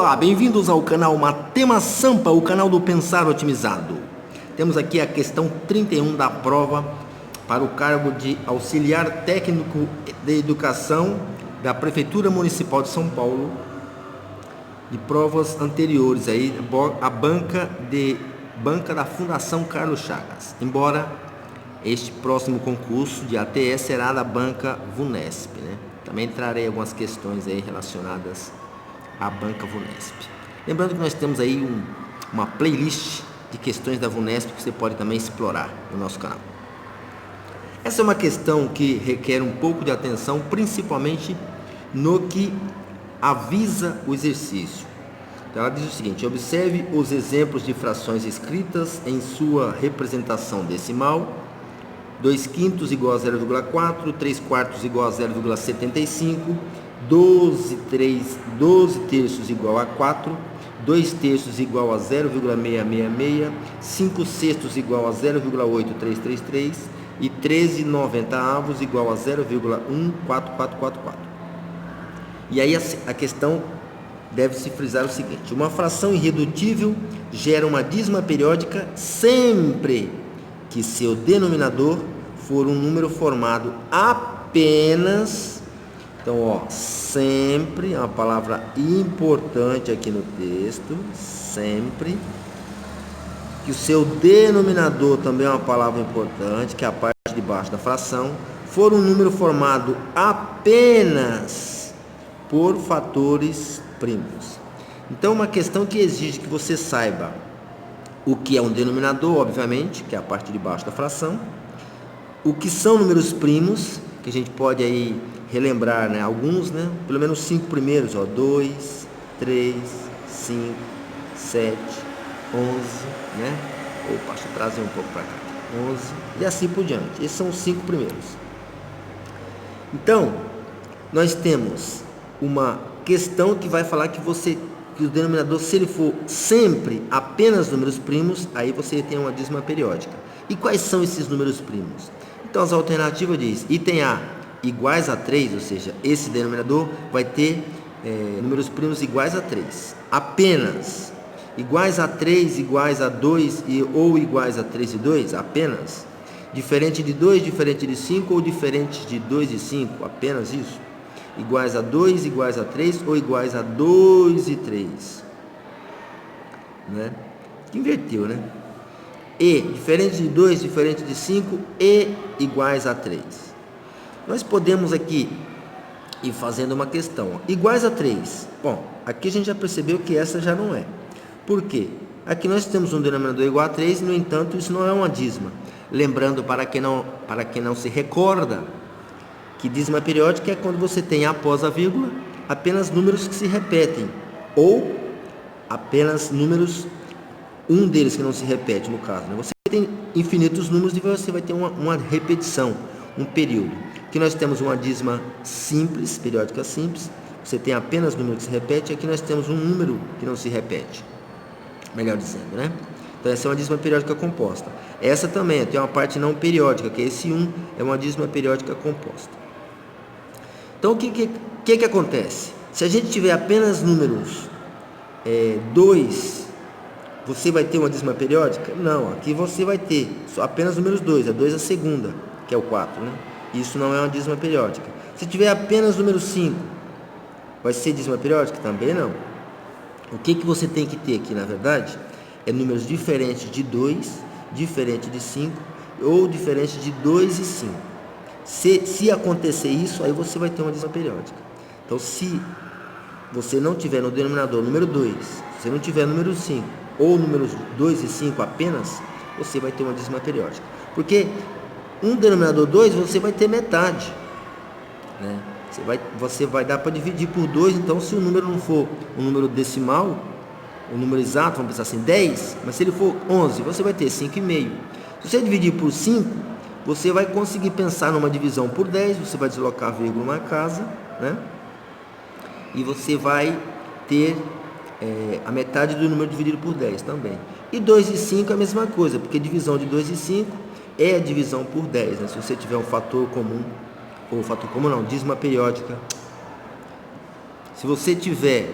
Olá, bem-vindos ao canal Matema Sampa, o canal do Pensar Otimizado. Temos aqui a questão 31 da prova para o cargo de auxiliar técnico de educação da Prefeitura Municipal de São Paulo, de provas anteriores, aí, a banca da Fundação Carlos Chagas. Embora este próximo concurso de ATS será da banca VUNESP, né? Também trarei algumas questões aí relacionadas à banca VUNESP. Lembrando que nós temos aí uma playlist de questões da VUNESP que você pode também explorar no nosso canal. Essa é uma questão que requer um pouco de atenção, principalmente no que avisa o exercício. Então ela diz o seguinte: observe os exemplos de frações escritas em sua representação decimal. 2/5 igual a 0,4, 3/4 igual a 0,75, 12 terços igual a 4, 2 terços igual a 0,666, 5 sextos igual a 0,8333 e 13/90 igual a 0,14444. E aí a questão deve-se frisar o seguinte: uma fração irredutível gera uma dízima periódica sempre que seu denominador for um número formado apenas, então sempre é uma palavra importante aqui no texto, sempre que o seu denominador também é uma palavra importante, que é a parte de baixo da fração, for um número formado apenas por fatores primos. Então, uma questão que exige que você saiba o que é um denominador, obviamente, que é a parte de baixo da fração, o que são números primos, que a gente pode aí relembrar, né, alguns, né, pelo menos 5 primeiros, 2, 3, 5, 7, 11, né, opa, deixa eu trazer um pouco para cá, 11, e assim por diante. Esses são os 5 primeiros. Então, nós temos uma questão que vai falar que o denominador, se ele for sempre apenas números primos, aí você tem uma dízima periódica. E quais são esses números primos? Então, as alternativas diz: item A, iguais a 3, ou seja, esse denominador vai ter números primos iguais a 3. Apenas iguais a 3, iguais a 2 ou iguais a 3 e 2, apenas. Diferente de 2, diferente de 5 ou diferente de 2 e 5, apenas isso. Iguais a 2, iguais a 3 ou iguais a 2 e 3, né? Inverteu, né? E diferente de 2, diferente de 5 e iguais a 3. Nós podemos aqui ir fazendo uma questão. Iguais a 3. Bom, aqui a gente já percebeu que essa já não é. Por quê? Aqui nós temos um denominador igual a 3, no entanto, isso não é uma dízima. Lembrando, para quem não se recorda, que dízima periódica é quando você tem após a vírgula apenas números que se repetem, ou apenas números, um deles que não se repete, no caso, né? Você tem infinitos números e você vai ter uma repetição, um período. Aqui nós temos uma dízima simples, periódica simples, você tem apenas número que se repete. Aqui nós temos um número que não se repete, melhor dizendo, né? Então essa é uma dízima periódica composta. Essa também tem uma parte não periódica, que esse 1 é uma dízima periódica composta. Então, o que acontece? Se a gente tiver apenas números 2, você vai ter uma dízima periódica? Não, aqui você vai ter só apenas números 2, 2 a segunda, que é o 4, né? Isso não é uma dízima periódica. Se tiver apenas número 5, vai ser dízima periódica? Também não. O que você tem que ter aqui, na verdade, é números diferentes de 2, diferente de 5 ou diferente de 2 e 5. Se acontecer isso, aí você vai ter uma dízima periódica. Então, se você não tiver no denominador número 2, se você não tiver número 5 ou números 2 e 5 apenas, você vai ter uma dízima periódica. Porque um denominador 2 você vai ter metade, né? Você vai dar para dividir por 2, então se o número não for um número decimal, um número exato, vamos pensar assim, 10, mas se ele for 11, você vai ter 5,5. Se você dividir por 5, você vai conseguir pensar numa divisão por 10, você vai deslocar a vírgula uma casa, né? E você vai ter a metade do número dividido por 10 também. E 2 e 5 é a mesma coisa, porque divisão de 2 e 5 é a divisão por 10, né? Se você tiver um fator comum, ou fator comum não, dízima periódica. Se você tiver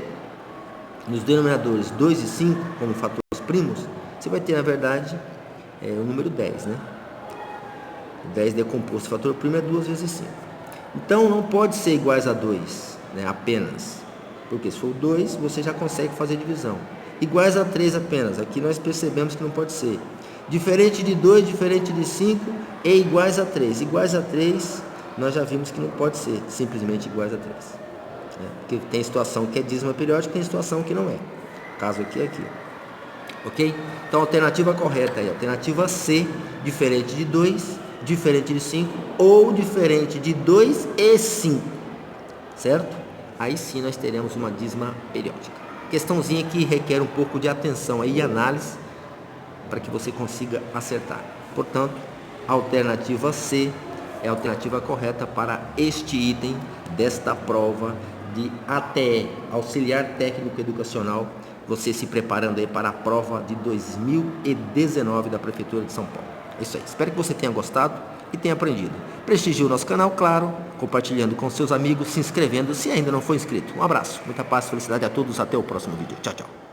nos denominadores 2 e 5, como fatores primos, você vai ter, na verdade, o número 10, né? O 10 decomposto fator primo é 2 vezes 5. Então, não pode ser iguais a 2, né? Apenas. Porque se for 2, você já consegue fazer divisão. Iguais a 3 apenas. Aqui nós percebemos que não pode ser. Diferente de 2, diferente de 5 e iguais a 3. Iguais a 3, nós já vimos que não pode ser simplesmente iguais a 3. Porque tem situação que é dízima periódica e tem situação que não é. O caso aqui é aqui. Ok? Então, a alternativa correta é a alternativa C, diferente de 2, diferente de 5 ou diferente de 2 e 5. Certo? Aí sim nós teremos uma dízima periódica. Questãozinha que requer um pouco de atenção aí e análise para que você consiga acertar. Portanto, a alternativa C é a alternativa correta para este item desta prova de ATE, Auxiliar Técnico Educacional, você se preparando aí para a prova de 2019 da Prefeitura de São Paulo. É isso aí, espero que você tenha gostado e tenha aprendido. Prestigie o nosso canal, claro, compartilhando com seus amigos, se inscrevendo se ainda não for inscrito. Um abraço, muita paz e felicidade a todos, até o próximo vídeo. Tchau, tchau.